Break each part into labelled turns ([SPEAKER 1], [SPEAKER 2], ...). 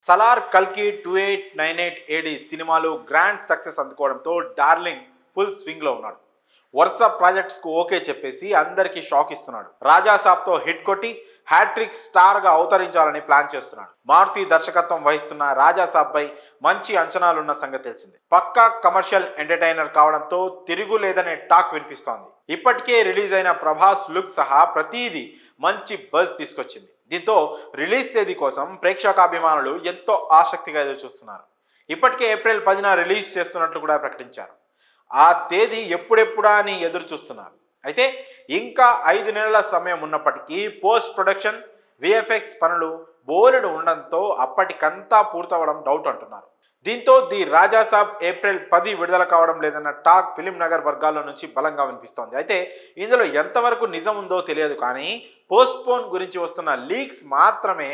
[SPEAKER 1] సలార్ కల్కి 2898 ఏడి సినిమాలు grand success అందుకోవడంతో డార్లింగ్ ఫుల్ స్వింగ్ లో ఉన్నాడు. వరుస ప్రాజెక్ట్స్ కు ఓకే చెప్పేసి అందరికీ షాక్ ఇస్తున్నాడు. రాజాసాబ్ తో హిట్ కొట్టి హ్యాట్రిక్ స్టార్ గా అవతరించాలని ప్లాన్ చేస్తున్నాడు. మారుతి దర్శకత్వం వహిస్తున్న రాజాసాబ్ పై మంచి అంచనాలున్న సంగతి తెలిసిందే. పక్కా కమర్షియల్ ఎంటర్టైనర్ కావడంతో తిరుగులేదనే టాక్ వినిపిస్తోంది. ఇప్పటికే రిలీజ్ అయిన ప్రభాస్ లుక్ సహా ప్రతిదీ మంచి బజ్ తీసుకొచ్చింది. దీంతో రిలీజ్ తేదీ కోసం ప్రేక్షకాభిమానులు ఎంతో ఆసక్తిగా ఎదురు చూస్తున్నారు. ఇప్పటికే ఏప్రిల్ 10న రిలీజ్ చేస్తున్నట్లు కూడా ప్రకటించారు. ఆ తేదీ ఎప్పుడెప్పుడా అని ఎదురు చూస్తున్నారు. అయితే ఇంకా 5 నెలల సమయం ఉన్నప్పటికీ పోస్ట్ ప్రొడక్షన్ విఎఫ్ఎక్స్ పనులు బోలెడు ఉండడంతో అప్పటికంతా పూర్తవడం డౌట్ అంటున్నారు. దీంతో ది రాజాసాబ్ ఏప్రిల్ 10 విడుదల కావడం లేదన్న టాక్ ఫిలిం నగర్ వర్గాల్లో నుంచి బలంగా వినిపిస్తోంది. అయితే ఇందులో ఎంతవరకు నిజం ఉందో తెలియదు, కానీ పోస్ట్ పోన్ గురించి వస్తున్న లీక్స్ మాత్రమే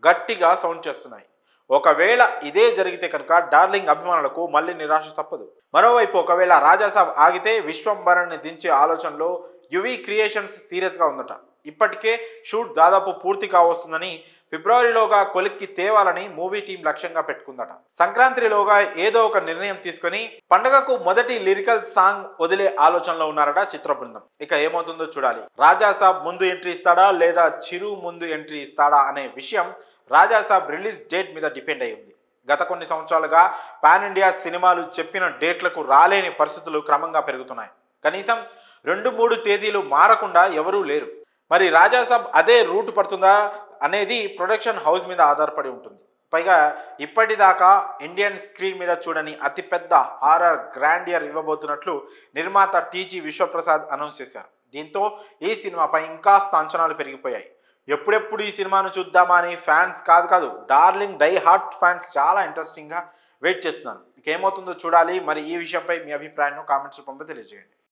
[SPEAKER 1] గట్టిగా సౌండ్ చేస్తున్నాయి. ఒకవేళ ఇదే జరిగితే కనుక డార్లింగ్ అభిమానులకు మళ్ళీ నిరాశ తప్పదు. మరోవైపు ఒకవేళ రాజాసాబ్ ఆగితే విశ్వంభరణ్ని దించే ఆలోచనలో యువి క్రియేషన్స్ సీరియస్గా ఉందట. ఇప్పటికే షూట్ దాదాపు పూర్తి కావస్తుందని, ఫిబ్రవరిలోగా కొలిక్కి తేవాలని మూవీ టీం లక్ష్యంగా పెట్టుకుందట. సంక్రాంతిలోగా ఏదో ఒక నిర్ణయం తీసుకుని పండగకు మొదటి లిరికల్ సాంగ్ వదిలే ఆలోచనలో ఉన్నారట చిత్ర బృందం. ఇక ఏమవుతుందో చూడాలి. రాజాసాబ్ ముందు ఎంట్రీ ఇస్తాడా లేదా చిరు ముందు ఎంట్రీ ఇస్తాడా అనే విషయం రాజాసాబ్ రిలీజ్ డేట్ మీద డిపెండ్ అయి ఉంది. గత కొన్ని సంవత్సరాలుగా పాన్ ఇండియా సినిమాలు చెప్పిన డేట్లకు రాలేని పరిస్థితులు క్రమంగా పెరుగుతున్నాయి. కనీసం 2-3 తేదీలు మారకుండా ఎవరూ లేరు. మరి రాజాసాబ్ అదే రూట్ పడుతుందా అనేది ప్రొడక్షన్ హౌస్ మీద ఆధారపడి ఉంటుంది. పైగా ఇప్పటిదాకా ఇండియన్ స్క్రీన్ మీద చూడని అతిపెద్ద హారర్ గ్రాండియర్ ఇవ్వబోతున్నట్లు నిర్మాత టీజీ విశ్వప్రసాద్ అనౌన్స్ చేశారు. దీంతో ఈ సినిమాపై ఇంకాస్త అంచనాలు పెరిగిపోయాయి. ఎప్పుడెప్పుడు ఈ సినిమాను చూద్దామా అని ఫ్యాన్స్ కాదు డార్లింగ్ డై హార్ట్ ఫ్యాన్స్ చాలా ఇంట్రెస్టింగ్గా వెయిట్ చేస్తున్నారు. ఇంకేమవుతుందో చూడాలి. మరి ఈ విషయంపై మీ అభిప్రాయాన్ని కామెంట్స్ రూపంలో తెలియజేయండి.